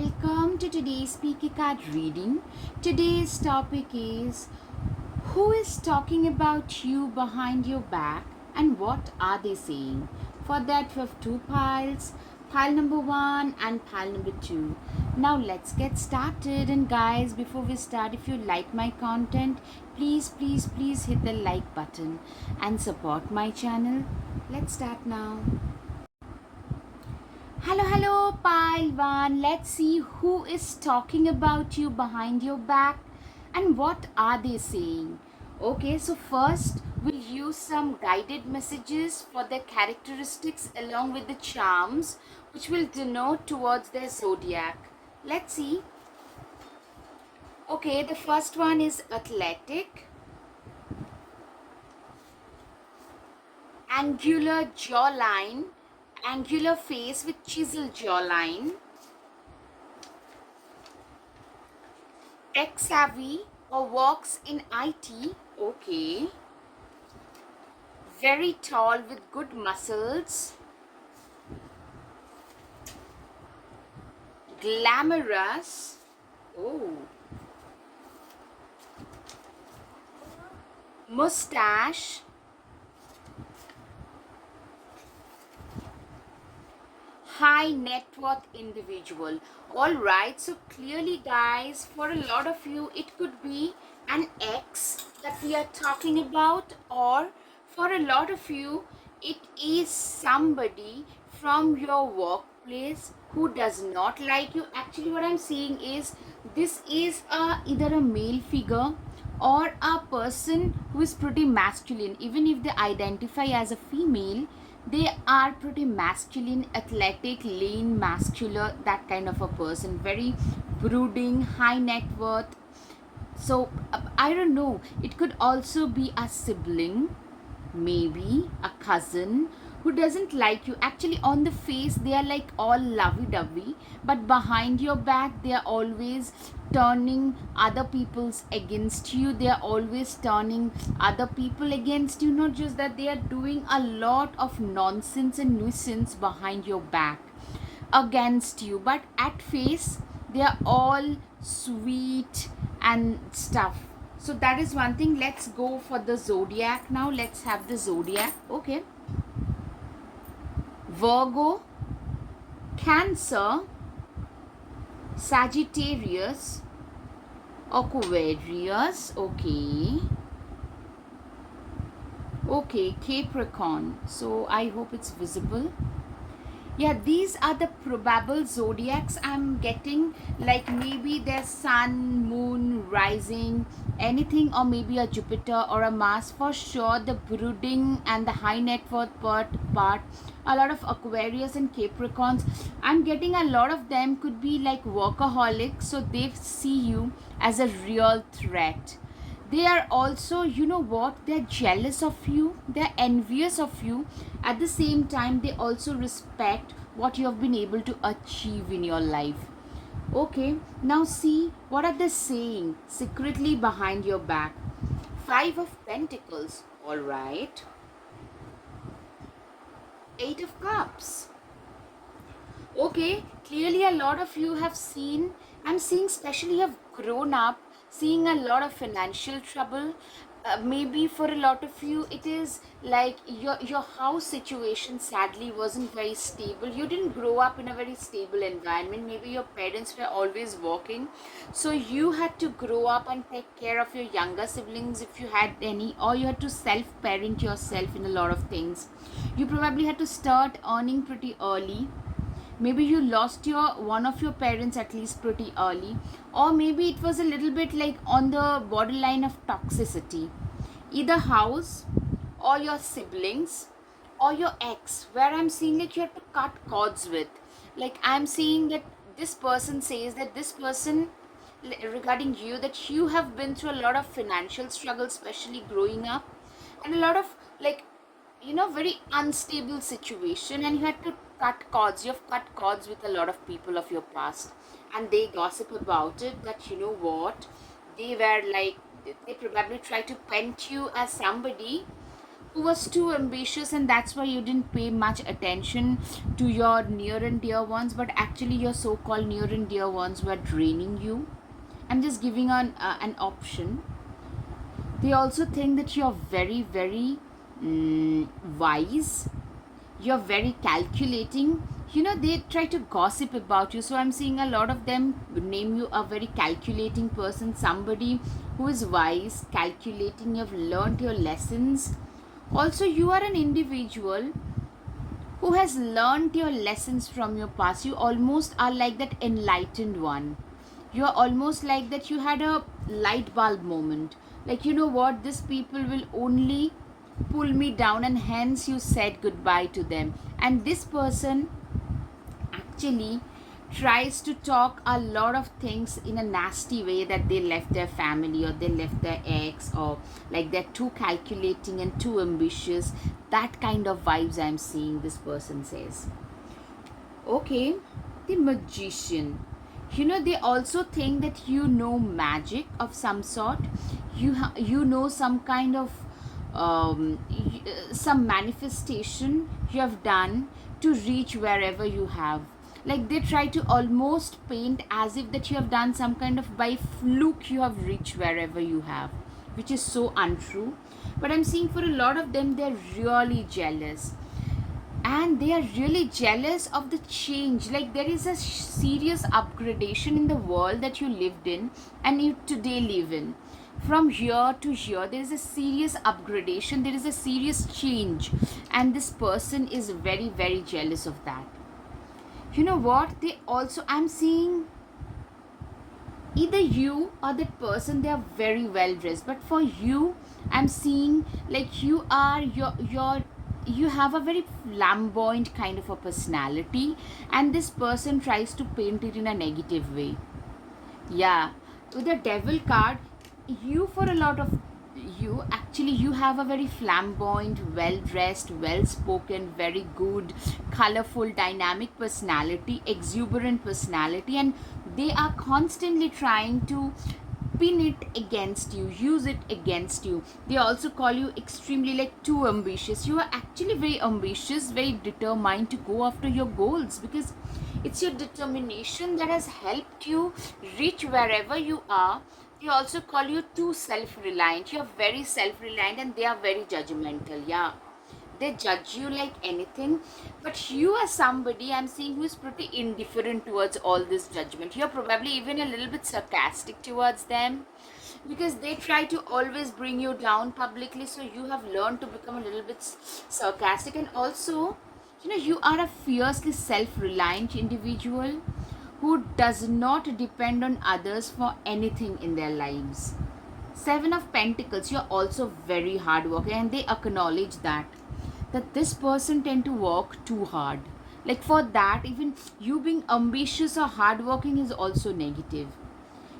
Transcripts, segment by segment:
welcome to today's Speaker Card reading. Today's topic is who is talking about you behind your back and what are they saying? For that, we have two piles, pile number 1 and pile number 2. Now, let's get started. And, guys, before we start, if you like my content, please hit the like button and support my channel. Let's start now. Hello, pile 1. Let's see who is talking about you behind your back and what are they saying. Okay, so first we'll use some guided messages for their characteristics along with the charms which will denote towards their zodiac. Let's see. Okay, the first one is athletic, angular jawline, angular face with chisel jawline, tech savvy or works in IT. Okay, very tall with good muscles, glamorous. Oh, mustache, high net worth individual. All right, so clearly, guys, for a lot of you it could be an ex that we are talking about, or for a lot of you it is somebody from your workplace who does not like you. Actually, what I'm seeing is this is either a male figure or a person who is pretty masculine. Even if they identify as a female, they are pretty masculine, athletic, lean, muscular, that kind of a person. Very brooding, high net worth. So I don't know, it could also be a sibling, maybe a cousin who doesn't like you. Actually, on the face they are like all lovey-dovey, but behind your back they are always turning other people's against you. They are always turning other people against you. Not just that, they are doing a lot of nonsense and nuisance behind your back against you, but at face they are all sweet and stuff. So that is one thing. Let's go for the zodiac now. Let's have the zodiac. Okay, Virgo, Cancer, Sagittarius, Aquarius. Okay, Capricorn. So I hope it's visible. Yeah, these are the probable zodiacs I'm getting. Like maybe their sun, moon, rising, anything, or maybe a Jupiter or a Mars. For sure, the brooding and the high net worth part, a lot of Aquarius and Capricorns. I'm getting a lot of them could be like workaholics, so they see you as a real threat. They are also, you know what, they're jealous of you, they're envious of you. At the same time, they also respect what you have been able to achieve in your life. Okay, now see what are they saying secretly behind your back. 5 of Pentacles. All right, 8 of Cups. Okay, clearly a lot of you have seen, I'm seeing especially have grown up seeing a lot of financial trouble. Maybe for a lot of you it is like your house situation sadly wasn't very stable. You didn't grow up in a very stable environment. Maybe your parents were always working, so you had to grow up and take care of your younger siblings if you had any, or you had to self parent yourself in a lot of things. You probably had to start earning pretty early. Maybe you lost your one of your parents at least pretty early, or maybe it was a little bit like on the borderline of toxicity. Either house or your siblings or your ex, where I'm seeing that you have to cut cords with. Like I'm seeing that this person says that this person regarding you, that you have been through a lot of financial struggles, especially growing up, and a lot of like, you know, very unstable situation, and you had to cut cords. You have cut cords with a lot of people of your past, and they gossip about it, that you know what, they were like, they probably try to paint you as somebody who was too ambitious, and that's why you didn't pay much attention to your near and dear ones, but actually your so-called near and dear ones were draining you. I'm just giving an option. They also think that you're very, very wise. You're very calculating. They try to gossip about you. So I'm seeing a lot of them name you a very calculating person, somebody who is wise, calculating. You've learned your lessons. Also, you are an individual who has learned your lessons from your past. You almost are like that enlightened one. You are almost like that you had a light bulb moment. Like, you know what, these people will only pull me down, and hence you said goodbye to them. And this person actually tries to talk a lot of things in a nasty way, that they left their family or they left their ex, or like they're too calculating and too ambitious. That kind of vibes I'm seeing, this person says. Okay, the magician. They also think that you know magic of some sort. You know some kind of some manifestation you have done to reach wherever you have. Like, they try to almost paint as if that you have done some kind of by fluke you have reached wherever you have, which is so untrue. But I'm seeing for a lot of them, they're really jealous, and they are really jealous of the change. Like, there is a serious upgradation in the world that you lived in and you today live in. From here to here, there is a serious upgradation, there is a serious change, and this person is very, very jealous of that. You know what, they also, I'm seeing either you or that person, they are very well dressed, but for you, I'm seeing like you have a very flamboyant kind of a personality, and this person tries to paint it in a negative way. Yeah, with the devil card, you, for a lot of you, actually you have a very flamboyant, well dressed, well spoken, very good, colorful, dynamic personality, exuberant personality, and they are constantly trying to pin it against you, use it against you. They also call you extremely like too ambitious. You are actually very ambitious, very determined to go after your goals, because it's your determination that has helped you reach wherever you are. They also call you too self-reliant. You're very self-reliant, and they are very judgmental. Yeah, they judge you like anything, but you are somebody I'm seeing who is pretty indifferent towards all this judgment. You're probably even a little bit sarcastic towards them, because they try to always bring you down publicly, so you have learned to become a little bit sarcastic. And also, you are a fiercely self-reliant individual who does not depend on others for anything in their lives. Seven of Pentacles, you're also very hardworking, and they acknowledge that this person tend to work too hard. Like, for that, even you being ambitious or hardworking is also negative.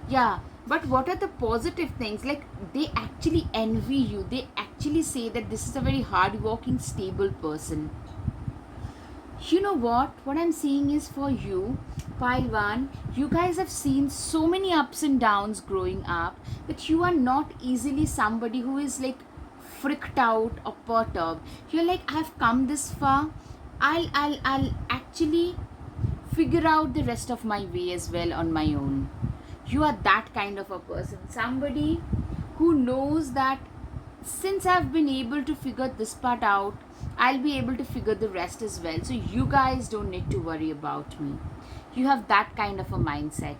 Yeah, but what are the positive things? Like, they actually envy you. They actually say that this is a very hardworking, stable person. You know what I'm seeing is, for you, pile one, you guys have seen so many ups and downs growing up, that you are not easily somebody who is like freaked out or perturbed. You're like, I've come this far, I'll actually figure out the rest of my way as well on my own. You are that kind of a person, somebody who knows that since I've been able to figure this part out, I'll be able to figure the rest as well. So you guys don't need to worry about me. You have that kind of a mindset.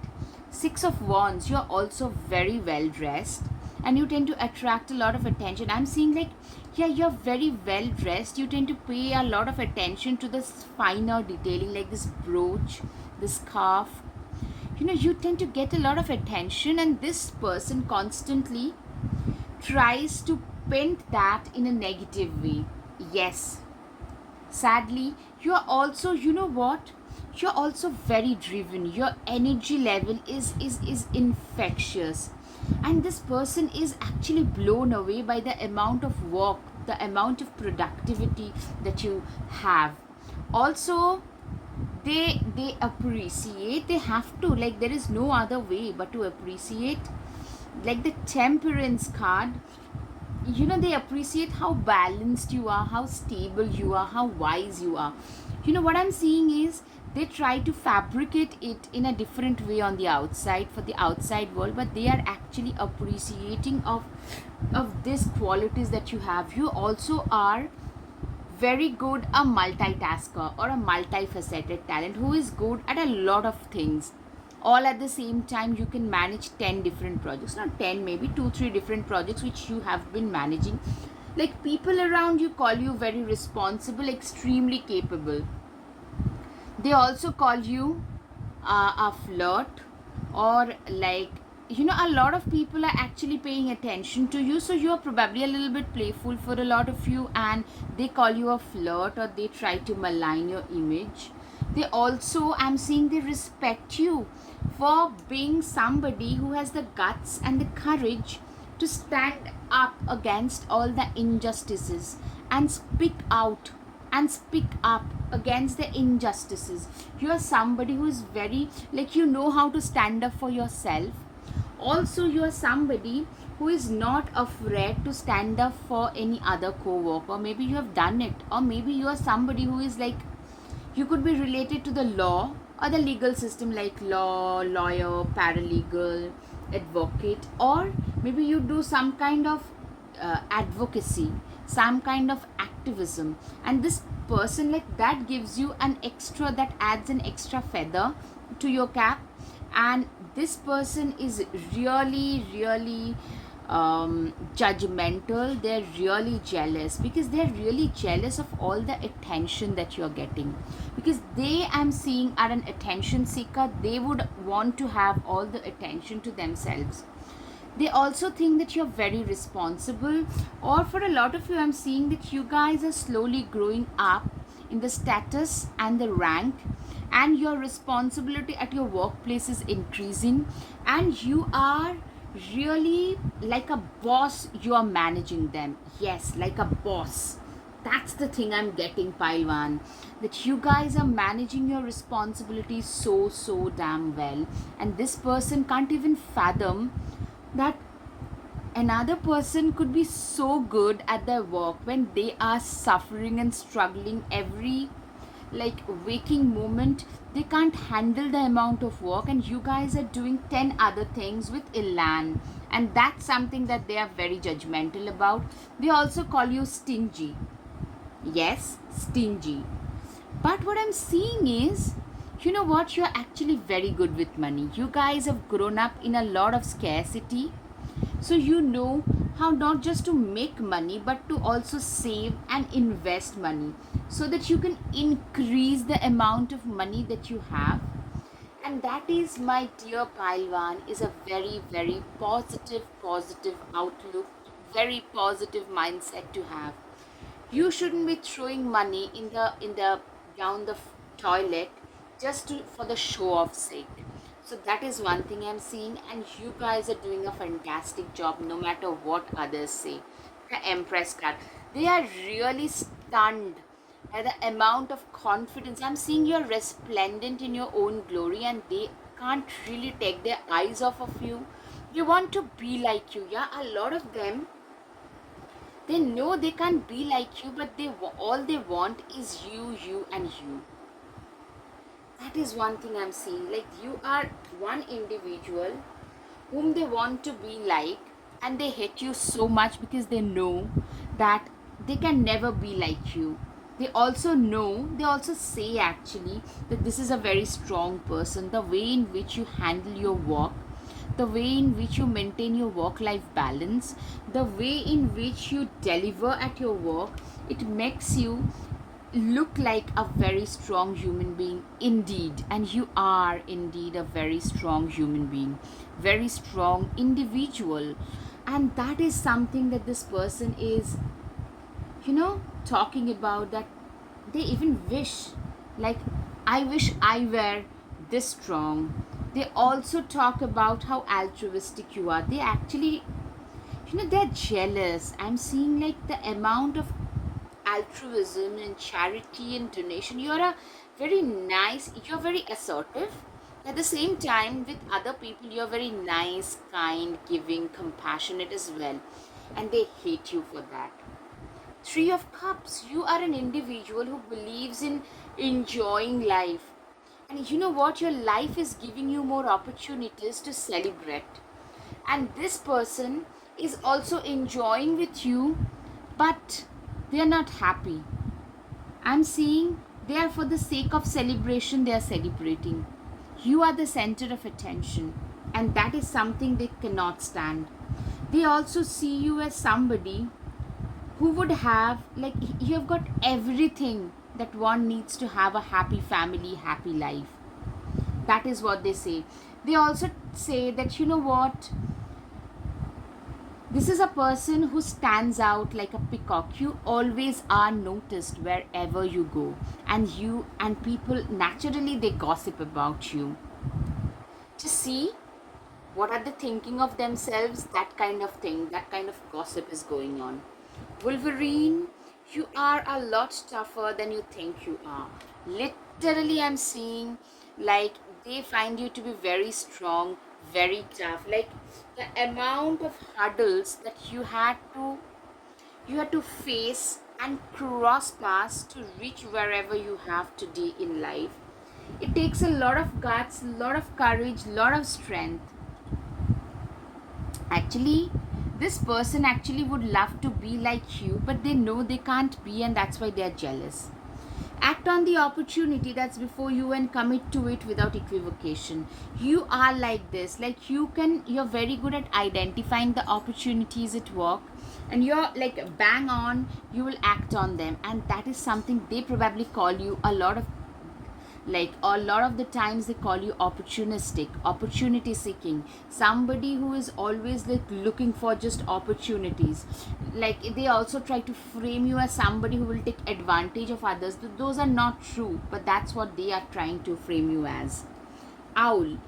Six of Wands, you're also very well dressed, and you tend to attract a lot of attention. I'm seeing like, yeah, you're very well dressed. You tend to pay a lot of attention to this finer detailing, like this brooch, this scarf. You tend to get a lot of attention, and this person constantly tries to paint that in a negative way. Yes, sadly, you are also, you're also very driven. Your energy level is infectious, and this person is actually blown away by the amount of work, the amount of productivity that you have. Also, they appreciate, they have to, like, there is no other way but to appreciate. Like the Temperance card, they appreciate how balanced you are, how stable you are, how wise you are. What I'm seeing is they try to fabricate it in a different way on the outside for the outside world, but they are actually appreciating of these qualities that you have. You also are very good a multitasker or a multifaceted talent who is good at a lot of things all at the same time. You can manage 10 different projects, not 10, maybe 2 3 different projects which you have been managing. Like, people around you call you very responsible, extremely capable. They also call you a flirt, or like, a lot of people are actually paying attention to you, so you are probably a little bit playful for a lot of you, and they call you a flirt, or they try to malign your image. They also, I'm seeing, they respect you for being somebody who has the guts and the courage to stand up against all the injustices and speak up against the injustices. You are somebody who is very, like, you know how to stand up for yourself. Also, you are somebody who is not afraid to stand up for any other co-worker. Maybe you have done it, or maybe you are somebody who is like, you could be related to the law or the legal system, like law, lawyer, paralegal, advocate, or maybe you do some kind of advocacy, some kind of activism, and this person, like, that gives you an extra, that adds an extra feather to your cap. And this person is really, really judgmental. They're really jealous, because they're really jealous of all the attention that you're getting, because they, I'm seeing, are an attention seeker. They would want to have all the attention to themselves. They also think that you're very responsible, or for a lot of you, I'm seeing that you guys are slowly growing up in the status and the rank, and your responsibility at your workplace is increasing, and you are really like a boss. You are managing them, yes, like a boss. That's the thing I'm getting, Paiwan, that you guys are managing your responsibilities so damn well, and this person can't even fathom that another person could be so good at their work when they are suffering and struggling every, like, waking moment. They can't handle the amount of work, and you guys are doing 10 other things with elan, and that's something that they are very judgmental about. They also call you stingy. Yes, stingy. But what I'm seeing is, you're actually very good with money. You guys have grown up in a lot of scarcity, so you know how not just to make money, but to also save and invest money, so that you can increase the amount of money that you have. And that is, my dear Pailwan, is a very, very positive outlook, very positive mindset to have. You shouldn't be throwing money in the down the toilet just for the show off sake. So that is one thing I'm seeing, and you guys are doing a fantastic job no matter what others say. The Empress card, they are really stunned by the amount of confidence. I'm seeing you're resplendent in your own glory, and they can't really take their eyes off of you. You want to be like you. Yeah, a lot of them, they know they can't be like you, but all they want is you and you. That is one thing I'm seeing. Like, you are one individual whom they want to be like, and they hate you so much because they know that they can never be like you. They also know, they also say actually, that this is a very strong person. The way in which you handle your work, the way in which you maintain your work life balance, the way in which you deliver at your work, it makes you look like a very strong human being indeed. And you are indeed a very strong human being, very strong individual. And that is something that this person is, talking about, that they even wish, like, I wish I were this strong. They also talk about how altruistic you are. They actually, they're jealous. I'm seeing, like, the amount of altruism and charity and donation. You're very assertive. At the same time, with other people, you're very nice, kind, giving, compassionate as well. and they hate you for that. Three of Cups, you are an individual who believes in enjoying life. And you know what? Your life is giving you more opportunities to celebrate. And this person is also enjoying with you, but they are not happy. I'm seeing they are, for the sake of celebration, they are celebrating. You are the center of attention, and that is something they cannot stand. They also see you as somebody who would have, like, you have got everything that one needs to have a happy family, happy life. That is what they say. They also say that, you know what, this is a person who stands out like a peacock. You always are noticed wherever you go, and you and people naturally they gossip about you to see what are they thinking of themselves. That kind of thing, that kind of gossip is going on. Wolverine, you are a lot tougher than you think you are. Literally, I'm seeing like they find you to be very strong, very tough. Like the amount of hurdles that you had to face and cross past to reach wherever you have today in life. It takes a lot of guts, a lot of courage, a lot of strength. Actually, this person actually would love to be like you, but they know they can't be, and that's why they're jealous. Act on the opportunity that's before you and commit to it without equivocation. You are like this, like you're very good at identifying the opportunities at work, and you're like bang on, you will act on them, and that is something they probably call you a lot of the times they call you opportunistic, opportunity seeking, somebody who is always like looking for just opportunities. Like they also try to frame you as somebody who will take advantage of others. Those are not true, but that's what they are trying to frame you as. Owl,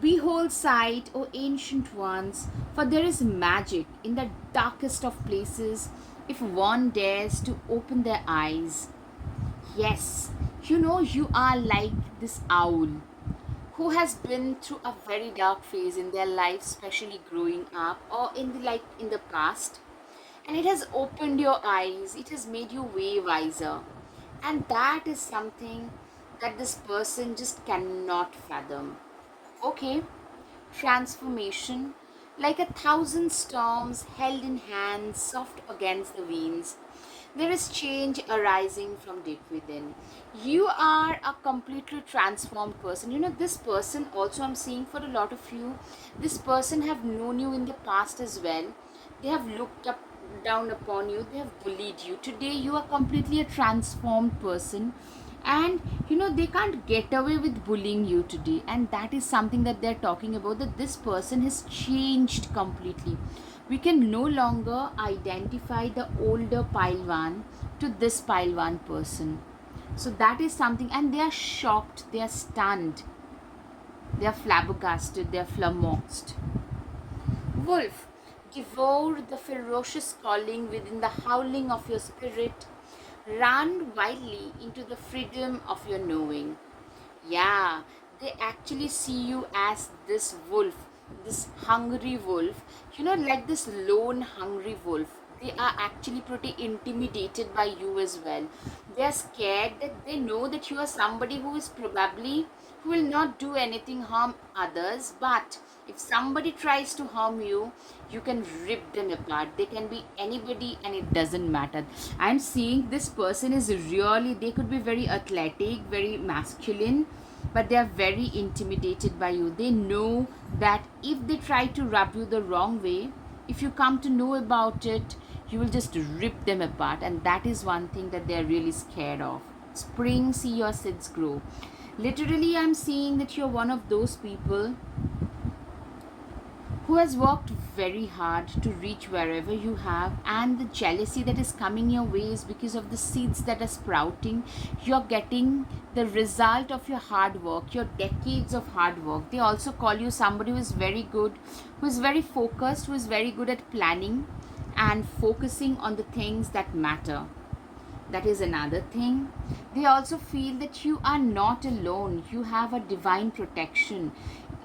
behold sight, O ancient ones, for there is magic in the darkest of places if one dares to open their eyes. Yes, you know, you are like this owl who has been through a very dark phase in their life, especially growing up or in the past, and it has opened your eyes, it has made you way wiser. And that is something that this person just cannot fathom. Okay, transformation, like a thousand storms held in hands, soft against the winds. There is change arising from deep within. You are a completely transformed person. You know, this person also, I'm seeing for a lot of you, this person have known you in the past as well. They have looked up down upon you, they have bullied you. Today you are completely a transformed person, and you know they can't get away with bullying you today, and that is something that they're talking about, that this person has changed completely. We can no longer identify the older Palwan to this Palwan person. So that is something, and they are shocked, they are stunned, they are flabbergasted, they are flummoxed. Wolf, devour the ferocious calling within the howling of your spirit. Run wildly into the freedom of your knowing. Yeah, they actually see you as this wolf, this hungry wolf, you know, like this lone hungry wolf. They are actually pretty intimidated by you as well. They are scared that they know that you are somebody who is probably who will not do anything harm others, but if somebody tries to harm you, you can rip them apart. They can be anybody and it doesn't matter. I'm seeing this person is really, they could be very athletic, very masculine, but they are very intimidated by you. They know that if they try to rub you the wrong way, if you come to know about it, you will just rip them apart, and that is one thing that they are really scared of. Spring, see your seeds grow. Literally, I'm seeing that you're one of those people who has worked very hard to reach wherever you have, and the jealousy that is coming your way is because of the seeds that are sprouting. You're getting the result of your hard work, your decades of hard work. They also call you somebody who is very good, who is very focused, who is very good at planning and focusing on the things that matter. That is another thing. They also feel that you are not alone, you have a divine protection.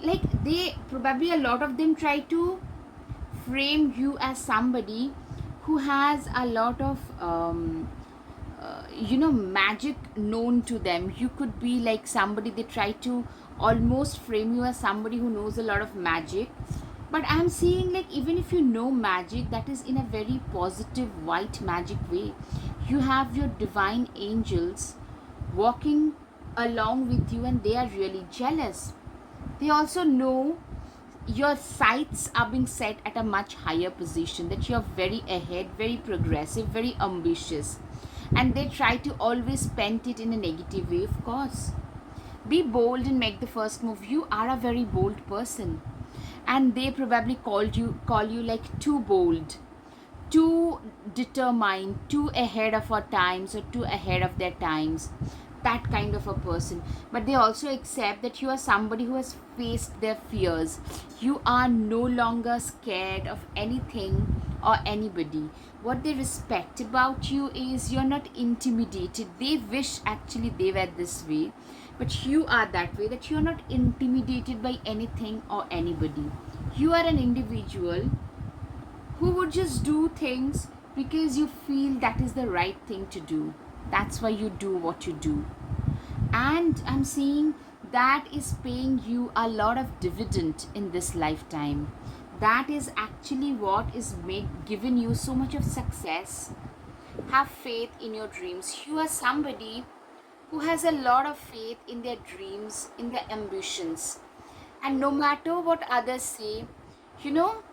Like they probably, a lot of them try to frame you as somebody who has a lot of magic known to them. You could be like somebody, they try to almost frame you as somebody who knows a lot of magic. But I'm seeing like even if you know magic, that is in a very positive white magic way. You have your divine angels walking along with you, and they are really jealous. They also know your sights are being set at a much higher position, that you're very ahead, very progressive, very ambitious, and they try to always paint it in a negative way. Of course, be bold and make the first move. You are a very bold person, and they probably call you like too bold, too determined, too ahead of our times, or too ahead of their times. That kind of a person. But they also accept that you are somebody who has faced their fears. You are no longer scared of anything or anybody. What they respect about you is you're not intimidated. They wish actually they were this way, but you are that way, that you're not intimidated by anything or anybody. You are an individual who would just do things because you feel that is the right thing to do. That's why you do what you do. And I'm seeing that is paying you a lot of dividend in this lifetime. That is actually what is made given you so much of success. Have faith in your dreams. You are somebody who has a lot of faith in their dreams, in their ambitions. And no matter what others say, you know,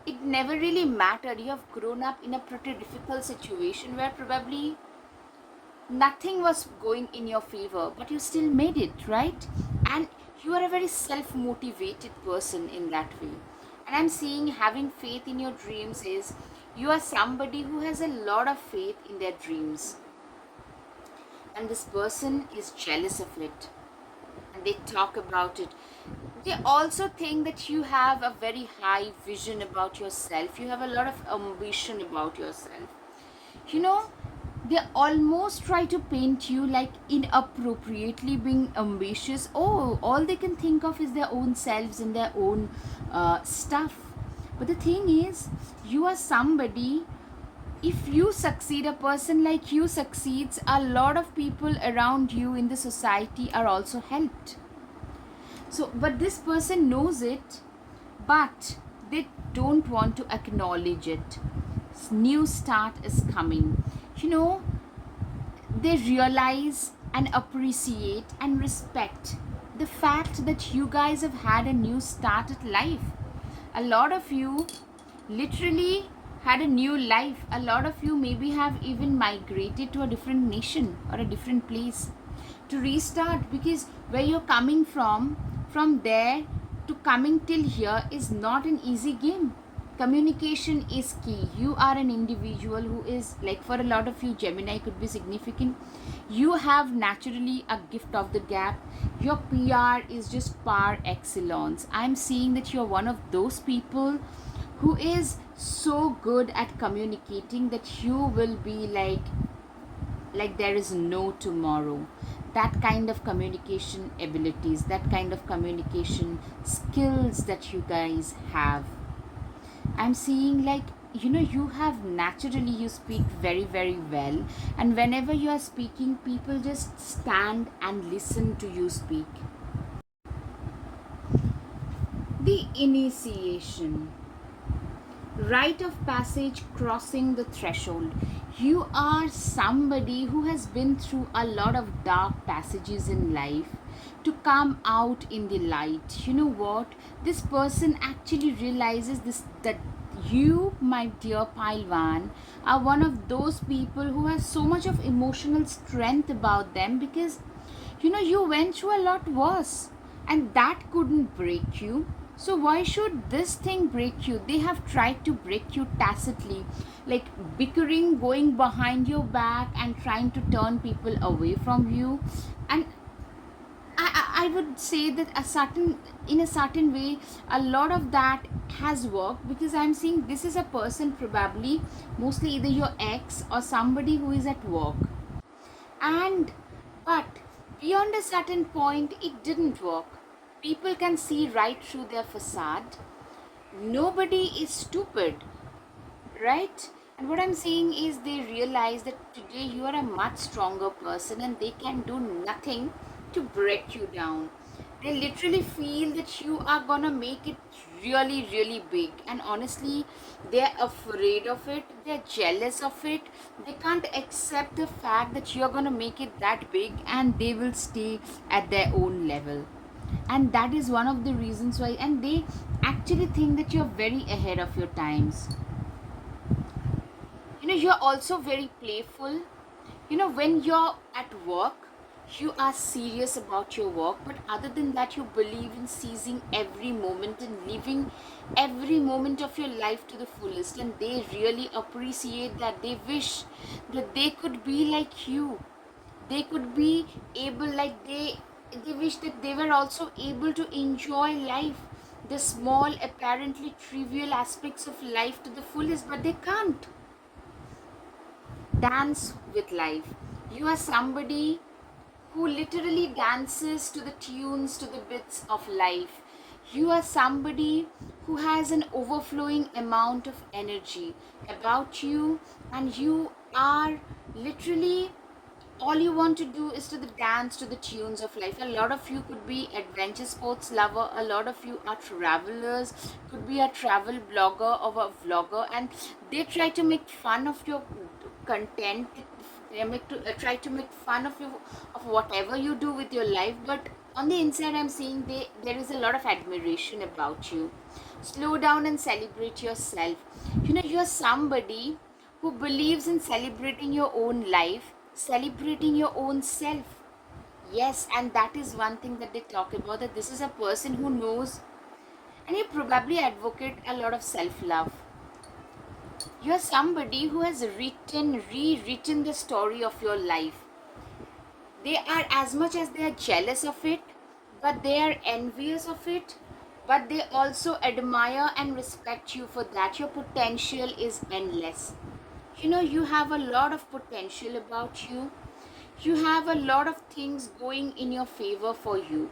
it never really mattered. You have grown up in a pretty difficult situation where probably nothing was going in your favor, but you still made it, right? And you are a very self motivated person in that way. And I'm seeing having faith in your dreams is you are somebody who has a lot of faith in their dreams, and this person is jealous of it, and they talk about it. They also think that you have a very high vision about yourself, you have a lot of ambition about yourself. You know, they almost try to paint you like inappropriately being ambitious. Oh, all they can think of is their own selves and their own stuff. But the thing is, you are somebody, if you succeed, a person like you succeeds, a lot of people around you in the society are also helped. So, but this person knows it, but they don't want to acknowledge it. New start is coming. You know, they realize and appreciate and respect the fact that you guys have had a new start at life. A lot of you literally had a new life. A lot of you maybe have even migrated to a different nation or a different place to restart, because where you're coming from there to coming till here is not an easy game. Communication is key. You are an individual who is like, for a lot of you, Gemini could be significant. You have naturally a gift of the gap. Your PR is just par excellence. I'm seeing that you're one of those people who is so good at communicating that you will be like there is no tomorrow. That kind of communication abilities, that kind of communication skills that you guys have, I'm seeing like, you know, you have naturally, you speak very very well, and whenever you are speaking, people just stand and listen to you speak. The initiation, rite of passage, crossing the threshold. You are somebody who has been through a lot of dark passages in life to come out in the light. You know what? This person actually realizes this, that you, my dear Pailwan, are one of those people who has so much of emotional strength about them, because you know you went through a lot worse and that couldn't break you. So why should this thing break you? They have tried to break you tacitly, like bickering, going behind your back and trying to turn people away from you. And I would say that in a certain way, a lot of that has worked, because I'm seeing this is a person, probably mostly either your ex or somebody who is at work. And but beyond a certain point, it didn't work. People can see right through their facade. Nobody is stupid, right? And what I'm saying is they realize that today you are a much stronger person and they can do nothing to break you down. They literally feel that you are gonna make it really, really big, and honestly, they're afraid of it, they're jealous of it, they can't accept the fact that you're gonna make it that big, and they will stay at their own level. And that is one of the reasons why, and they actually think that you're very ahead of your times. You're also very playful. When you're at work, you are serious about your work, but other than that, you believe in seizing every moment and living every moment of your life to the fullest. And they really appreciate that. They wish that they could be like you. They could be able, like they wish that they were also able to enjoy life, the small apparently trivial aspects of life to the fullest, but they can't dance with life. You are somebody who literally dances to the tunes, to the bits of life. You are somebody who has an overflowing amount of energy about you, and you are literally, all you want to do is to the dance to the tunes of life. A lot of you could be adventure sports lover, a lot of you are travelers, could be a travel blogger or a vlogger, and they try to make fun of your content. They try to make fun of you, of whatever you do with your life, but on the inside I'm seeing there is a lot of admiration about you. Slow down and celebrate yourself. You're somebody who believes in celebrating your own life, celebrating your own self. Yes, and that is one thing that they talk about, that this is a person who knows, and you probably advocate a lot of self love. You're somebody who has rewritten the story of your life. They are, as much as they are jealous of it, but they are envious of it, but they also admire and respect you for that. Your potential is endless. You have a lot of potential about you. You have a lot of things going in your favor for you.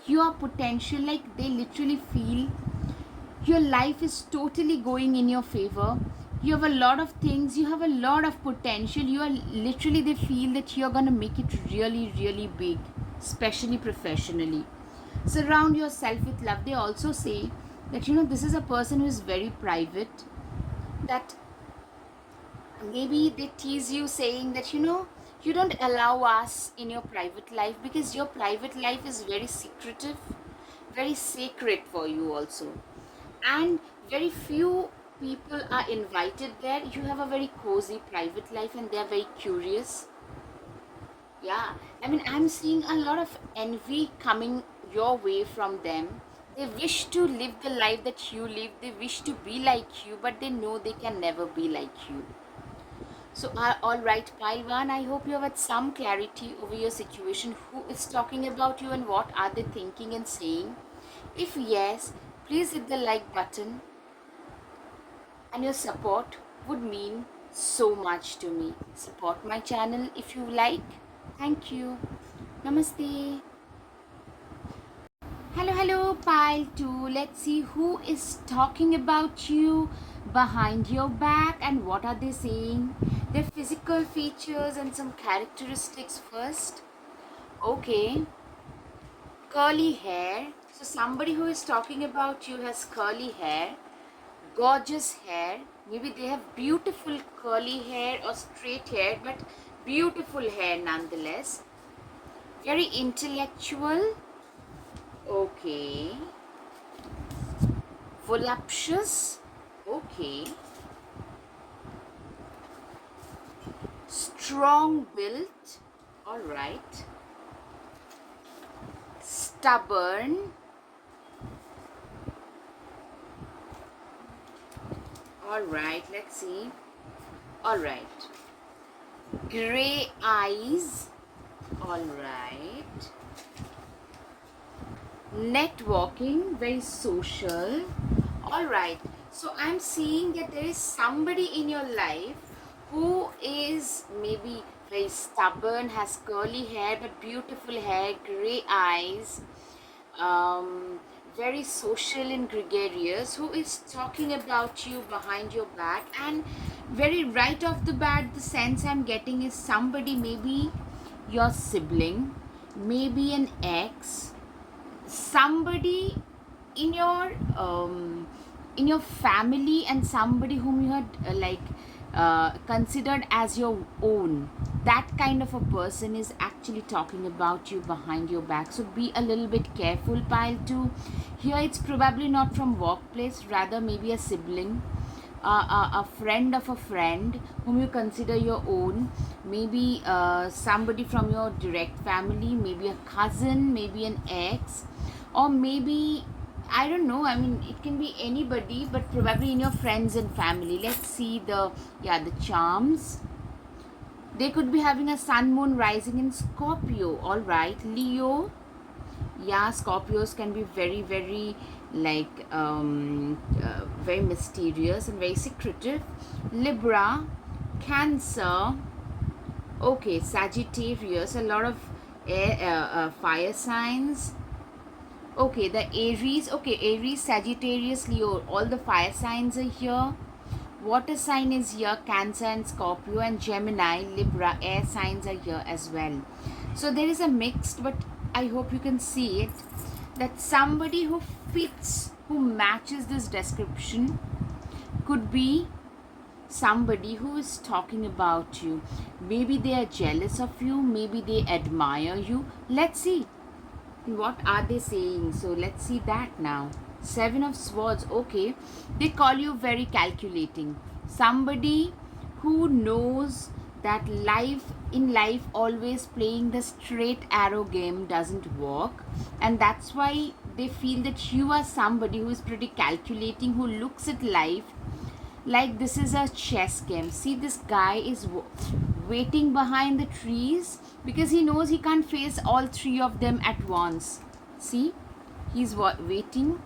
Your potential, like they literally feel your life is totally going in your favor. You have a lot of things, you have a lot of potential. You are literally, they feel that you're going to make it really, really big, especially professionally. Surround yourself with love. They also say that this is a person who is very private, that maybe they tease you saying that you don't allow us in your private life because your private life is very secretive, very sacred for you also, and very few people are invited there. You have a very cozy private life and they are very curious. Yeah, I mean, I'm seeing a lot of envy coming your way from them. They wish to live the life that you live, they wish to be like you, but they know they can never be like you. So, all right, Pailwan, I hope you have had some clarity over your situation. Who is talking about you and what are they thinking and saying? If yes, please hit the like button, and your support would mean so much to me. Support my channel if you like. Thank you. Namaste. Hello, hello, pile 2. Let's see who is talking about you behind your back and what are they saying. Their physical features and some characteristics first. Okay. Curly hair. So, somebody who is talking about you has curly hair, gorgeous hair. Maybe they have beautiful curly hair or straight hair, but beautiful hair nonetheless. Very intellectual. Okay. Voluptuous. Okay. Strong built. All right. Stubborn. All right, let's see. All right. Gray eyes. All right. Networking, very social. All right. So I'm seeing that there is somebody in your life who is maybe very stubborn, has curly hair but beautiful hair, gray eyes, um, very social and gregarious, who is talking about you behind your back. And very right off the bat, the sense I'm getting is somebody, maybe your sibling, maybe an ex, somebody in your in your family, and somebody whom you had considered as your own. That kind of a person is actually talking about you behind your back, so be a little bit careful, pile 2. Here it's probably not from workplace, rather maybe a sibling, a friend of a friend whom you consider your own, maybe somebody from your direct family, maybe a cousin, maybe an ex, or maybe, I don't know, I mean, it can be anybody, but probably in your friends and family. Let's see the, yeah, the charms. They could be having a sun moon rising in Scorpio. All right, Leo. Yeah, Scorpios can be very, very like very mysterious and very secretive. Libra, Cancer. Okay, Sagittarius. A lot of air, fire signs. Okay, the Aries. Okay, Aries, Sagittarius, Leo. All the fire signs are here. Water sign is here, Cancer and Scorpio, and Gemini, Libra, air signs are here as well. So there is a mixed, but I hope you can see it, that somebody who fits, who matches this description, could be somebody who is talking about you. Maybe they are jealous of you, maybe they admire you. Let's see what are they saying. So let's see that now. Seven of Swords. Okay, they call you very calculating, somebody who knows that life always playing the straight arrow game doesn't work, and that's why they feel that you are somebody who is pretty calculating, who looks at life like this is a chess game. See, this guy is waiting behind the trees because he knows he can't face all three of them at once. See, he's waiting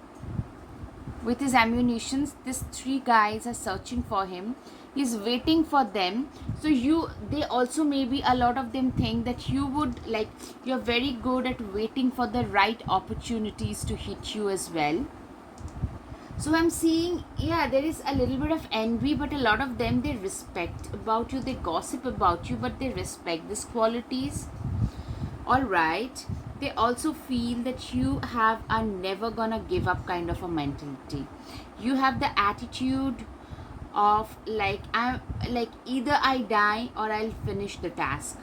with his ammunitions. These three guys are searching for him, he's waiting for them. So they also, maybe a lot of them think that you would like, you're very good at waiting for the right opportunities to hit you as well. So I'm seeing, yeah, there is a little bit of envy, but a lot of them, they respect about you, they gossip about you, but they respect these qualities. All right, they also feel that you have a never gonna give up kind of a mentality. You have the attitude of like, I'm like, either I die or I'll finish the task.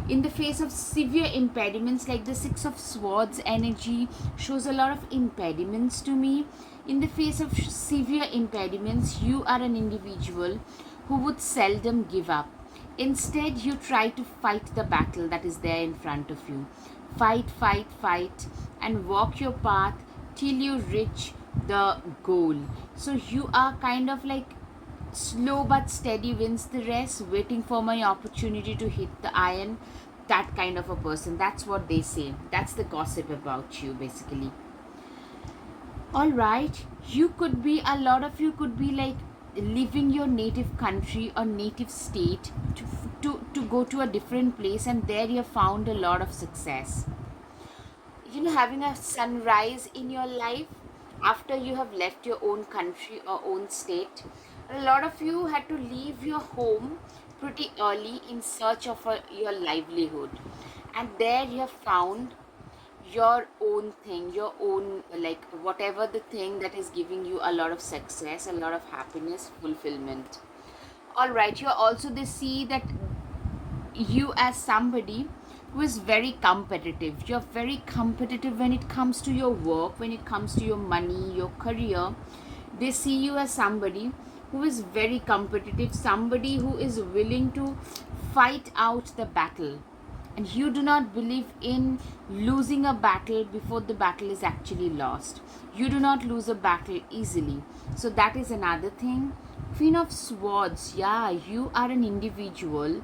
In the face of severe impediments, like the Six of Swords energy shows a lot of impediments to me. In the face of severe impediments, you are an individual who would seldom give up. Instead, you try to fight the battle that is there in front of you. Fight, fight, fight, and walk your path till you reach the goal. So you are kind of like slow but steady wins the race, waiting for my opportunity to hit the iron. That kind of a person. That's what they say. That's the gossip about you, basically. All right, you could be, a lot of you could be like leaving your native country or native state to go to a different place, and there you have found a lot of success. You know, having a sunrise in your life after you have left your own country or own state. A lot of you had to leave your home pretty early in search of your livelihood, and there you have found your own thing, your own, like whatever the thing that is giving you a lot of success, a lot of happiness, fulfillment. All right, you're also, they see that you as somebody who is very competitive. You're very competitive when it comes to your work, when it comes to your money, your career. They see you as somebody who is very competitive, somebody who is willing to fight out the battle, and you do not believe in losing a battle before the battle is actually lost. You do not lose a battle easily. So that is another thing. Queen of Swords. Yeah, you are an individual.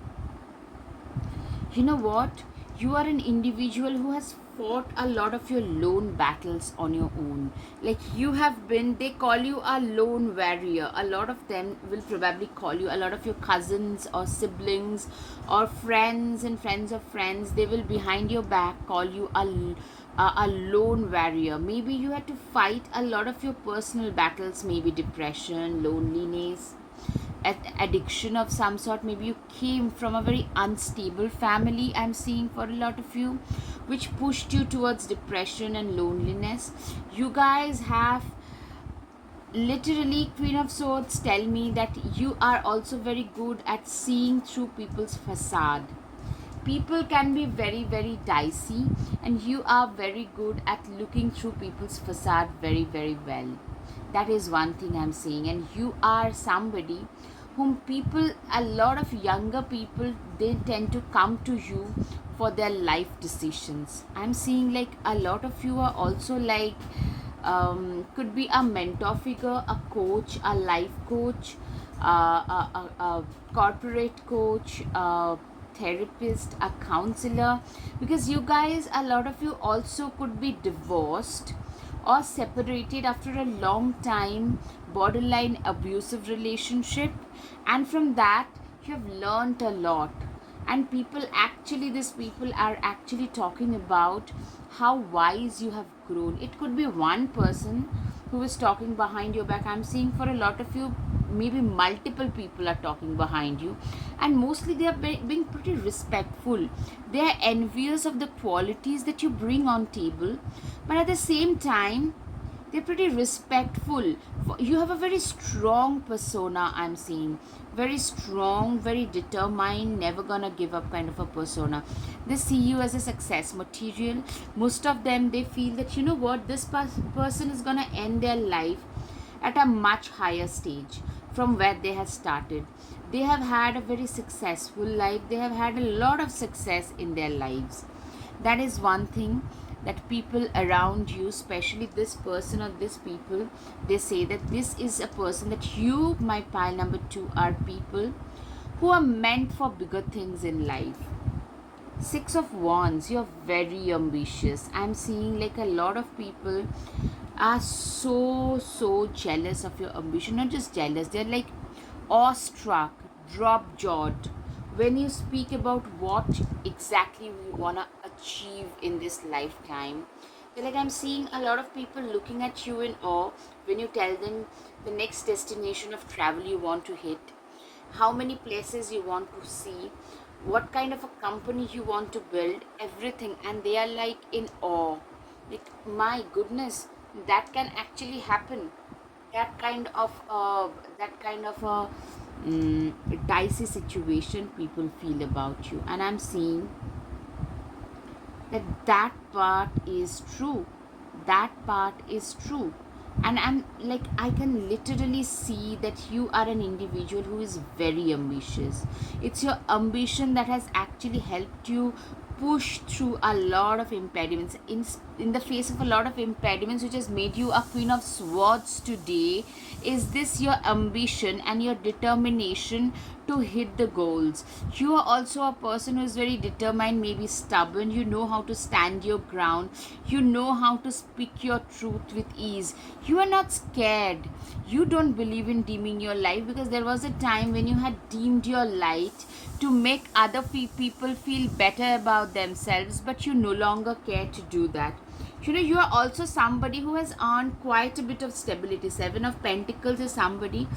You know what? You are an individual who has fought a lot of your lone battles on your own. Like you have been, they call you a lone warrior. A lot of them will probably call you, a lot of your cousins or siblings or friends and friends of friends, they will behind your back call you a a lone warrior. Maybe you had to fight a lot of your personal battles, maybe depression, loneliness, addiction of some sort. Maybe you came from a very unstable family, I'm seeing for a lot of you, which pushed you towards depression and loneliness. You guys have literally, Queen of Swords tell me that you are also very good at seeing through people's facade. People can be very, very dicey, and you are very good at looking through people's facade very, very well. That is one thing I'm saying. And you are somebody whom people, a lot of younger people, they tend to come to you for their life decisions. I'm seeing like a lot of you are also like, could be a mentor figure, a coach, a life coach, a corporate coach, a therapist, a counselor, because you guys, a lot of you also could be divorced or separated after a long time, borderline abusive relationship, and from that you have learned a lot. And people actually, these people are actually talking about how wise you have grown. It could be one person who is talking behind your back. I'm seeing for a lot of you, maybe multiple people are talking behind you, and mostly they are being pretty respectful. They are envious of the qualities that you bring on table, but at the same time they're pretty respectful. You have a very strong persona, I'm seeing. Very strong, very determined, never gonna give up kind of a persona. They see you as a success material. Most of them, they feel that, you know what, this person is gonna end their life at a much higher stage from where they have started. They have had a very successful life, they have had a lot of success in their lives. That is one thing that people around you, especially this person or this people, they say that this is a person that you, my pile number two, are people who are meant for bigger things in life. Six of Wands, you're very ambitious. I'm seeing like a lot of people are so jealous of your ambition. Not just jealous, they're like awestruck, drop jawed when you speak about what exactly we want to achieve in this lifetime. They're like, I'm seeing a lot of people looking at you in awe when you tell them the next destination of travel you want to hit, how many places you want to see, what kind of a company you want to build, everything. And they are like in awe. Like, my goodness, that can actually happen. That kind of a dicey situation people feel about you. And I'm seeing that part is true. That part is true. And I'm like, I can literally see that you are an individual who is very ambitious. It's your ambition that has actually helped you push through a lot of impediments, in the face of a lot of impediments, which has made you a Queen of Swords today. Is this your ambition and your determination to hit the goals? You are also a person who is very determined, maybe stubborn. You know how to stand your ground, you know how to speak your truth with ease. You are not scared. You don't believe in dimming your light, because there was a time when you had dimmed your light to make other people feel better about themselves, but you no longer care to do that. You know, you are also somebody who has earned quite a bit of stability. Seven of Pentacles is somebody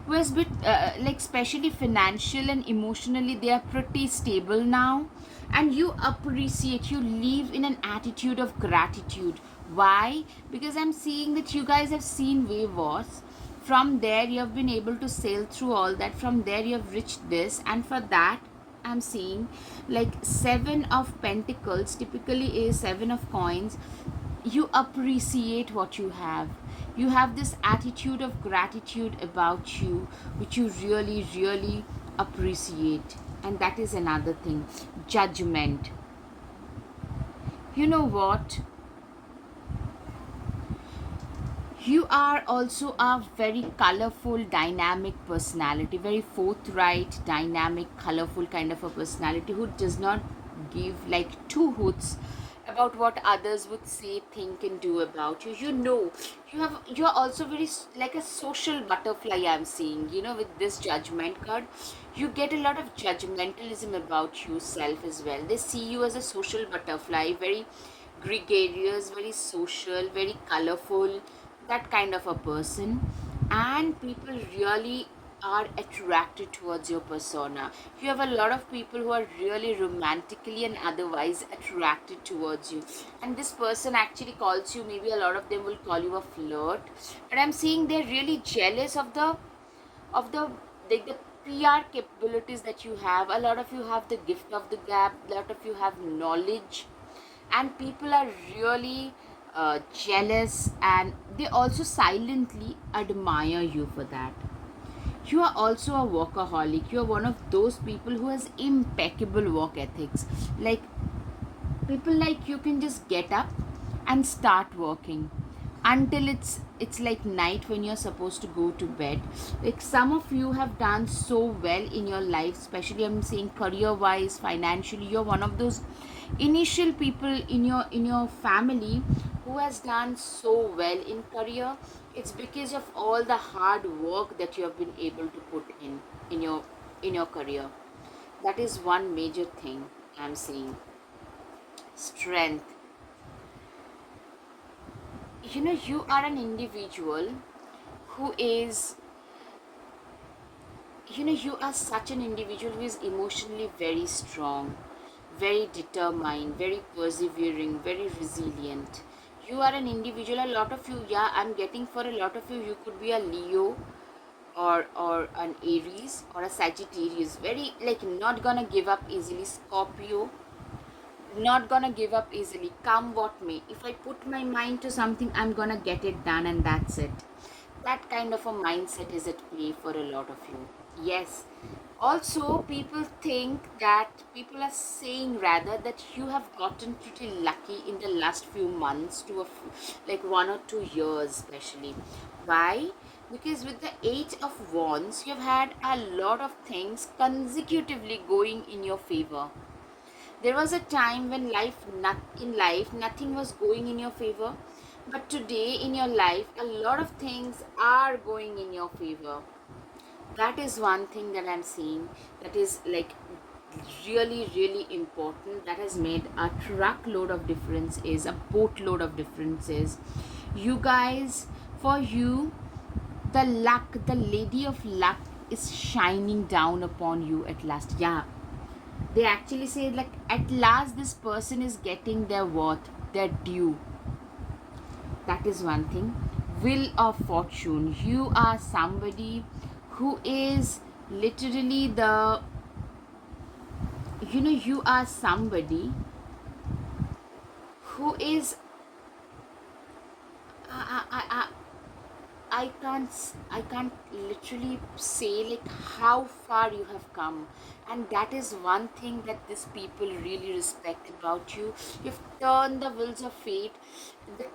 who has been like, especially financial and emotionally, they are pretty stable now. And you appreciate, you live in an attitude of gratitude. Why? Because I'm seeing that you guys have seen way worse. From there you have been able to sail through all that. From there you have reached this, and for that I'm seeing like Seven of Pentacles typically is Seven of Coins. You appreciate what you have. You have this attitude of gratitude about you, which you really appreciate. And that is another thing. Judgment. You know what? You are also a very colorful, dynamic personality, very forthright, dynamic, colorful kind of a personality who does not give like two hoots about what others would say, think, and do about you. You know, you're also very like a social butterfly. I'm seeing, with this Judgment card, you get a lot of judgmentalism about yourself as well. They see you as a social butterfly, very gregarious, very social, very colorful, that kind of a person. And people really are attracted towards your persona. You have a lot of people who are really romantically and otherwise attracted towards you. And this person actually calls you, maybe a lot of them will call you a flirt. But I'm seeing they're really jealous of the like the PR capabilities that you have. A lot of you have the gift of the gap, a lot of you have knowledge, and people are really jealous, and they also silently admire you for that. You are also a workaholic. You are one of those people who has impeccable work ethics. Like, people like you can just get up and start working until it's like night when you're supposed to go to bed. Like, some of you have done so well in your life, especially I'm saying career wise, financially. You're one of those initial people in your family who has done so well in career. It's because of all the hard work that you have been able to put in your career. That is one major thing I'm saying. Strength. You are an individual who is, you are such an individual who is emotionally very strong, very determined, very persevering, very resilient. You are an individual, a lot of you, yeah, I'm getting, for a lot of you, you could be a Leo, or an Aries, or a Sagittarius, very like not gonna give up easily. Scorpio, not gonna give up easily, come what may. If I put my mind to something, I'm gonna get it done, and that's it. That kind of a mindset is at play for a lot of you. Yes. Also, people are saying rather that you have gotten pretty lucky in the last few months to like 1 or 2 years, especially. Why? Because with the Eight of Wands, you've had a lot of things consecutively going in your favor. There was a time when in life nothing was going in your favor, but today in your life a lot of things are going in your favor. That is one thing that I'm seeing, that is like really really important, that has made a truckload of differences, a boatload of differences. You guys, for you, the luck, the lady of luck is shining down upon you at last. Yeah, they actually say like at last this person is getting their worth, their due. That is one thing. Wheel of Fortune. You are somebody who is literally you are somebody who is, I, I can't literally say like how far you have come, and that is one thing that these people really respect about you. You've turned the wheels of fate,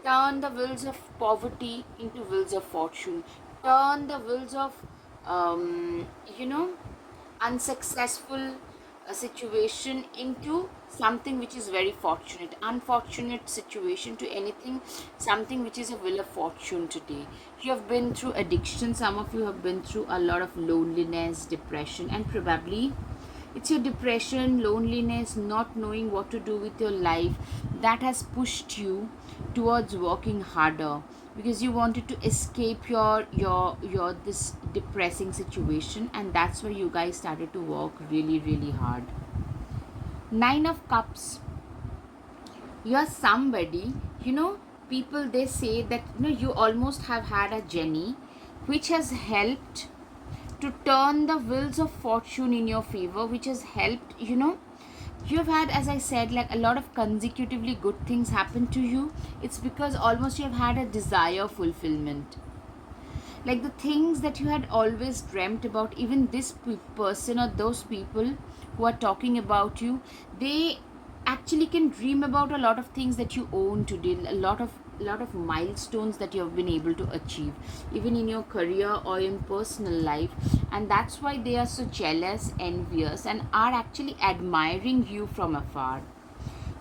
turn the wheels of poverty into wheels of fortune, turn the wheels of um, you know unsuccessful situation into something which is very fortunate. Unfortunate situation to anything, something which is a wheel of fortune today. You have been through addiction, some of you have been through a lot of loneliness, depression, and probably it's your depression, loneliness, not knowing what to do with your life that has pushed you towards working harder, because you wanted to escape your this depressing situation, and that's why you guys started to work really really hard. Nine of Cups. You are somebody, people, they say that you almost have had a journey which has helped to turn the wheels of fortune in your favor, which has helped, you've had, as I said, like a lot of consecutively good things happen to you. It's because almost you have had a desire fulfillment, like the things that you had always dreamt about. Even this person or those people who are talking about you, they actually can dream about a lot of things that you own today, a lot of milestones that you have been able to achieve, even in your career or in personal life. And that's why they are so jealous, envious, and are actually admiring you from afar.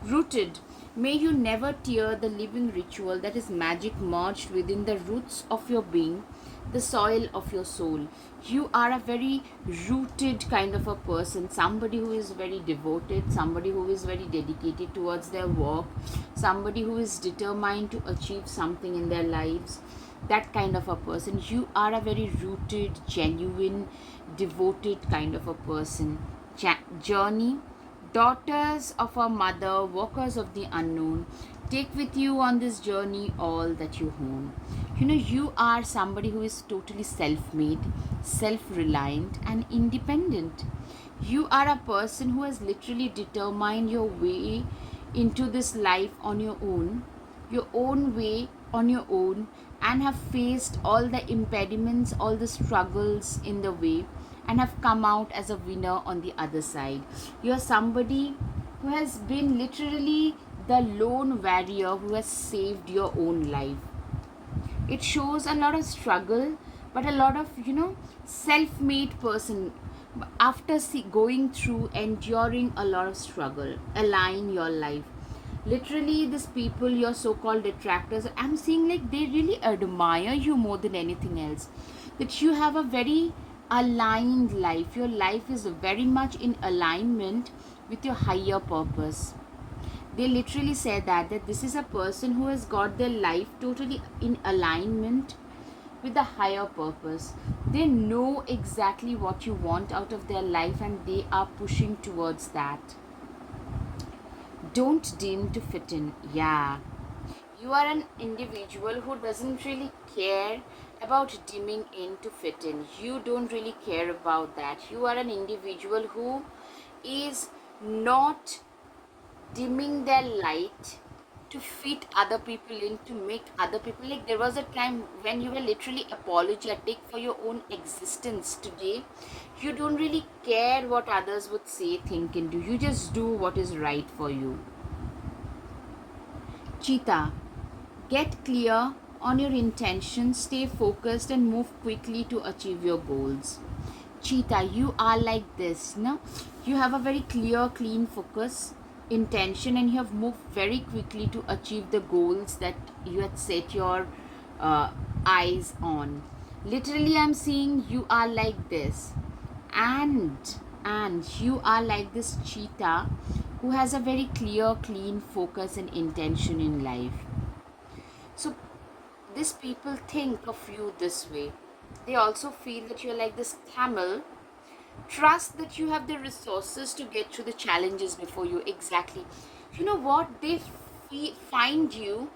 Rooted, may you never tear the living ritual that is magic merged within the roots of your being, the soil of your soul. You are a very rooted kind of a person, somebody who is very devoted, somebody who is very dedicated towards their work, somebody who is determined to achieve something in their lives. That kind of a person. You are a very rooted, genuine, devoted kind of a person. Journey, daughters of our mother, walkers of the unknown, take with you on this journey all that you own. You are somebody who is totally self made, self reliant, and independent. You are a person who has literally determined your way into this life on your own way, on your own, and have faced all the impediments, all the struggles in the way, and have come out as a winner on the other side. You're somebody who has been literally the lone warrior who has saved your own life. It shows a lot of struggle, but a lot of self-made person, after going through, enduring a lot of struggle, align your life. Literally, these people, your so-called detractors, I'm seeing like they really admire you more than anything else, that you have a very aligned life. Your life is very much in alignment with your higher purpose. They literally say that this is a person who has got their life totally in alignment with a higher purpose. They know exactly what you want out of their life, and they are pushing towards that. Don't dim to fit in. Yeah, you are an individual who doesn't really care about dimming in to fit in. You don't really care about that. You are an individual who is not dimming their light to fit other people in, to make other people, like there was a time when you were literally apologetic for your own existence. Today you don't really care what others would say, think, and do. You just do what is right for you. Cheetah, get clear on your intentions, stay focused, and move quickly to achieve your goals. Cheetah, you are like this, no? You have a very clear, clean focus, intention, and you have moved very quickly to achieve the goals that you had set your eyes on. Literally, I'm seeing you are like this, and you are like this cheetah who has a very clear, clean focus and intention in life. So these people think of you this way. They also feel that you're like this camel. Trust that you have the resources to get through the challenges before you. Exactly. You know what? They find you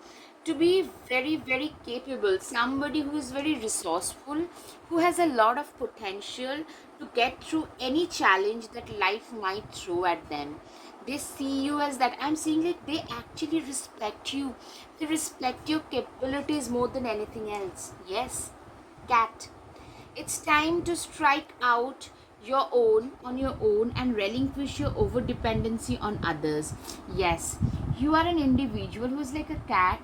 to be very, very capable. Somebody who is very resourceful, who has a lot of potential to get through any challenge that life might throw at them. They see you as that. I'm seeing like they actually respect you. They respect your capabilities more than anything else. Yes, cat. It's time to strike out on your own and relinquish your over dependency on others. Yes, you are an individual who is like a cat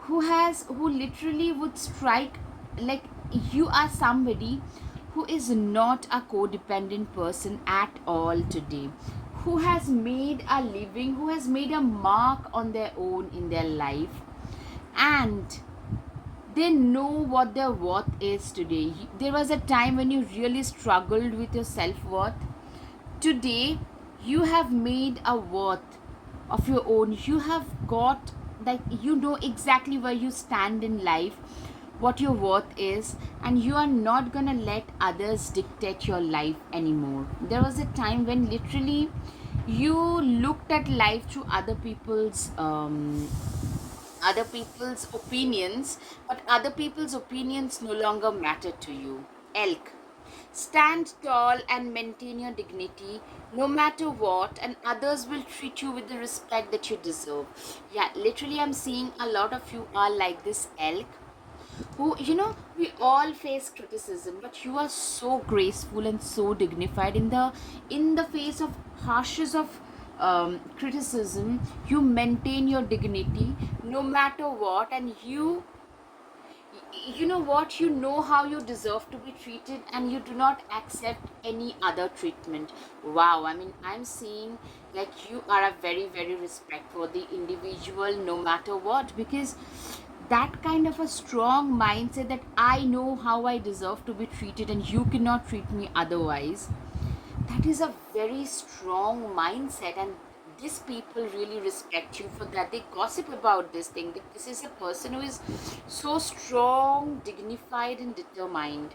who literally would strike, like you are somebody who is not a codependent person at all today, who has made a living, who has made a mark on their own in their life, and they know what their worth is today. There was a time when you really struggled with your self-worth. Today you have made a worth of your own. You have got, like, you know exactly where you stand in life, what your worth is, and you are not gonna let others dictate your life anymore. There was a time when literally you looked at life through other people's opinions, but other people's opinions no longer matter to you. Elk, stand tall and maintain your dignity no matter what, and others will treat you with the respect that you deserve. Yeah, literally, I'm seeing a lot of you are like this elk who, we all face criticism, but you are so graceful and so dignified in the face of harshness of criticism. You maintain your dignity no matter what, and You know what, you know how you deserve to be treated and you do not accept any other treatment. Wow, I mean, I'm seeing like you are a very very respectworthy individual no matter what, because that kind of a strong mindset that I know how I deserve to be treated and you cannot treat me otherwise, that is a very strong mindset, and these people really respect you for that. They gossip about this thing, that this is a person who is so strong, dignified and determined.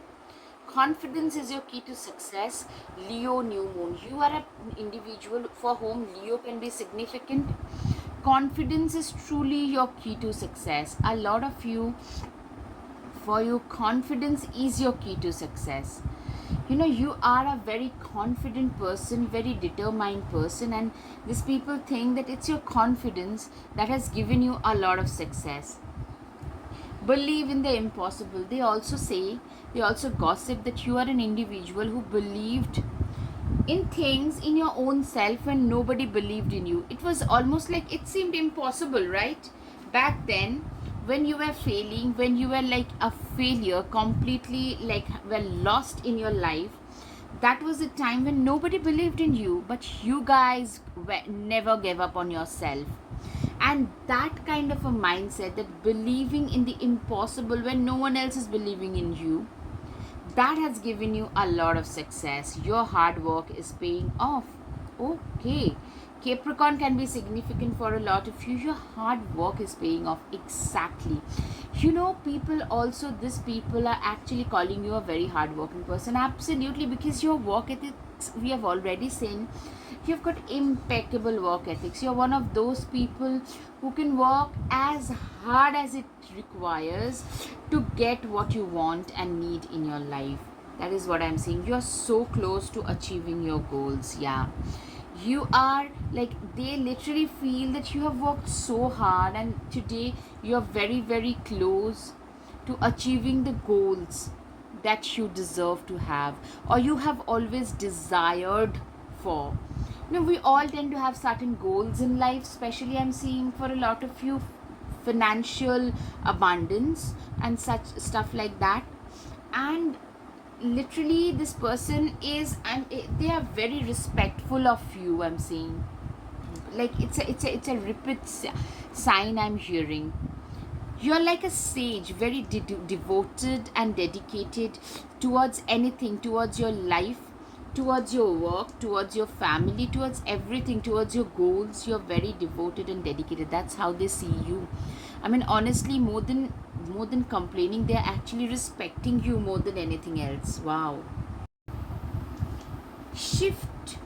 Confidence is your key to success. Leo new moon, you are an individual for whom Leo can be significant. Confidence is truly your key to success. A lot of you, for you, confidence is your key to success. You know, you are a very confident person, very determined person, and these people think that it's your confidence that has given you a lot of success. Believe in the impossible. They also say, they also gossip that you are an individual who believed in things in your own self when nobody believed in you. It was almost like it seemed impossible, right? Back then, when you were failing, when you were like a failure, completely like were lost in your life, that was the time when nobody believed in you, but you guys never gave up on yourself. And that kind of a mindset, that believing in the impossible when no one else is believing in you, that has given you a lot of success. Your hard work is paying off. Okay. Capricorn can be significant for a lot of you. Your hard work is paying off. Exactly. You know, people also, these people are actually calling you a very hardworking person. Absolutely, because your work ethics, we have already seen, you've got impeccable work ethics. You're one of those people who can work as hard as it requires to get what you want and need in your life. That is what I'm saying. You're so close to achieving your goals. Yeah, you are like, they literally feel that you have worked so hard and today you're very very close to achieving the goals that you deserve to have, or you have always desired for. You know, we all tend to have certain goals in life, especially I'm seeing for a lot of you, financial abundance and such stuff like that. And literally this person is, and they are very respectful of you, I'm saying. Like it's a repeat sign I'm hearing. You're like a sage, very devoted and dedicated towards anything, towards your life, towards your work, towards your family, towards everything, towards your goals. You're very devoted and dedicated. That's how they see you. I mean, honestly, more than complaining, they're actually respecting you more than anything else. Wow. Shift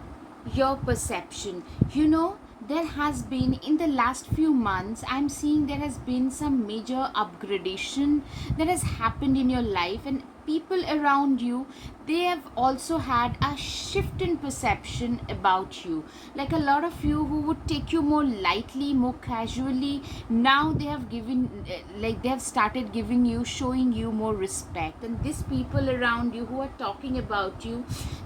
your perception. You know, there has been, in the last few months, I'm seeing there has been some major upgradation that has happened in your life, and people around you, they have also had a shift in perception about you. Like a lot of you who would take you more lightly, more casually, now they have given like they have started giving you, showing you more respect. And these people around you who are talking about you,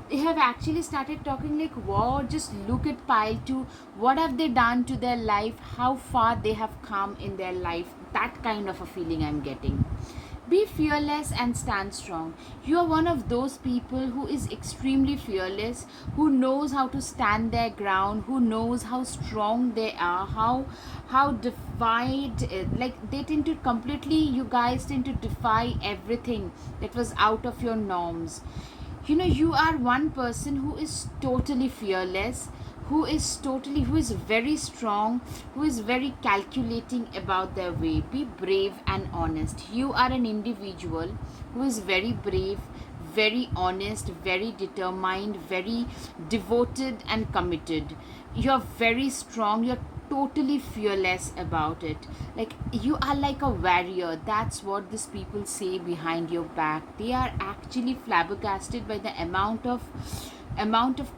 they have actually started talking like, wow, just look at pile 2, what have they done to their life, how far they have come in their life. That kind of a feeling I'm getting. Be fearless and stand strong. You are one of those people who is extremely fearless, who knows how to stand their ground, who knows how strong they are, how defied, like they tend to completely, you guys tend to defy everything that was out of your norms. You know, you are one person who is totally fearless, who is very strong, who is very calculating about their way. Be brave and honest. You are an individual who is very brave, very honest, very determined, very devoted and committed. You're very strong, you're totally fearless about it. Like you are like a warrior. That's what these people say behind your back. They are actually flabbergasted by the amount of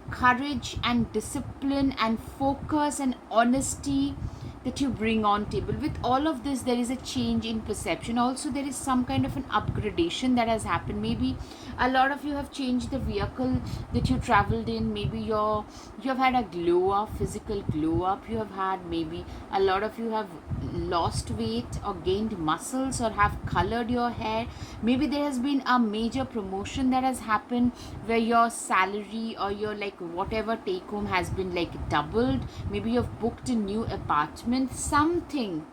courage and discipline and focus and honesty that you bring on table. With all of this, there is a change in perception. Also, there is some kind of an upgradation that has happened. Maybe a lot of you have changed the vehicle that you traveled in. Maybe you have had a glow up, physical glow up. You have had, maybe a lot of you have lost weight or gained muscles or have colored your hair. Maybe there has been a major promotion that has happened where your salary or your like whatever take home has been like doubled. Maybe you've booked a new apartment. Something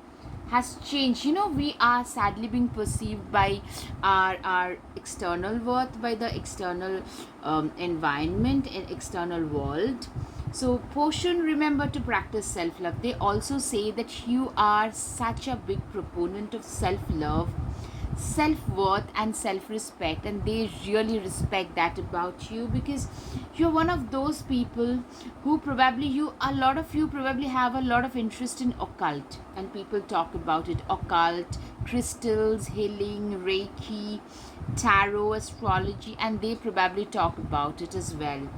has changed. We are sadly being perceived by our external worth, by the external environment and external world. So portion, remember to practice self-love. They also say that you are such a big proponent of self-love, self-worth and self-respect, and they really respect that about you, because you're one of those people who probably, you a lot of you probably have a lot of interest in occult, and people talk about it: occult, crystals, healing, reiki, tarot, astrology, and they probably talk about it as well.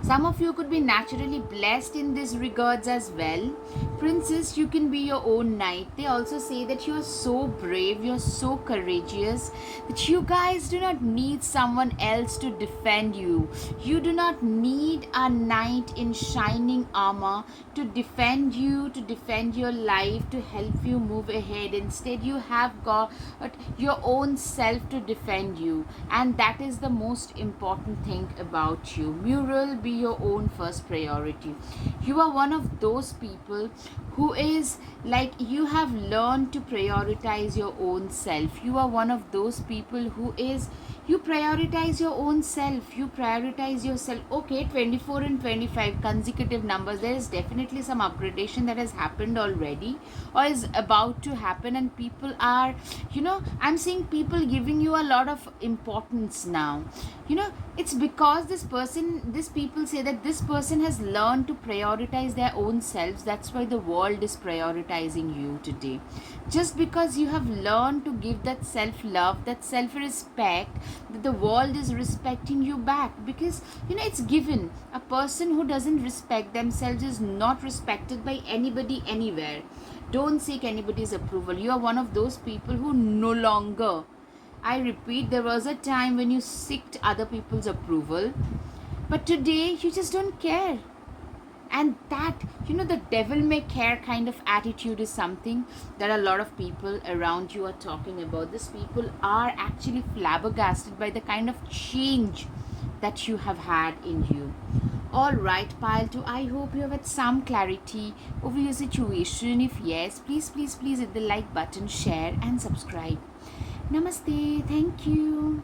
Some of you could be naturally blessed in these regards as well. Princess, you can be your own knight. They also say that you are so brave, you're so courageous, that you guys do not need someone else to defend you. You do not need a knight in shining armor to defend you, to defend your life, to help you move ahead. Instead, you have got your own self to defend you, and that is the most important thing about you. Mural, be your own first priority. You are one of those people who is like, you have learned to prioritize your own self. You are one of those people who is, you prioritize your own self, you prioritize yourself. Okay, 24 and 25 consecutive numbers, there is definitely some upgradation that has happened already or is about to happen, and people are, I'm seeing people giving you a lot of importance now. It's because this people say that this person has learned to prioritize their own selves. That's why the world is prioritizing you today. Just because you have learned to give that self love, that self respect, that the world is respecting you back, because it's given. A person who doesn't respect themselves is not respected by anybody anywhere. Don't seek anybody's approval. You are one of those people who no longer, I repeat, there was a time when you sought other people's approval, but today you just don't care. And that, the devil may care kind of attitude is something that a lot of people around you are talking about. These people are actually flabbergasted by the kind of change that you have had in you. All right, pile 2, I hope you have had some clarity over your situation. If yes, please, please, please hit the like button, share and subscribe. Namaste. Thank you.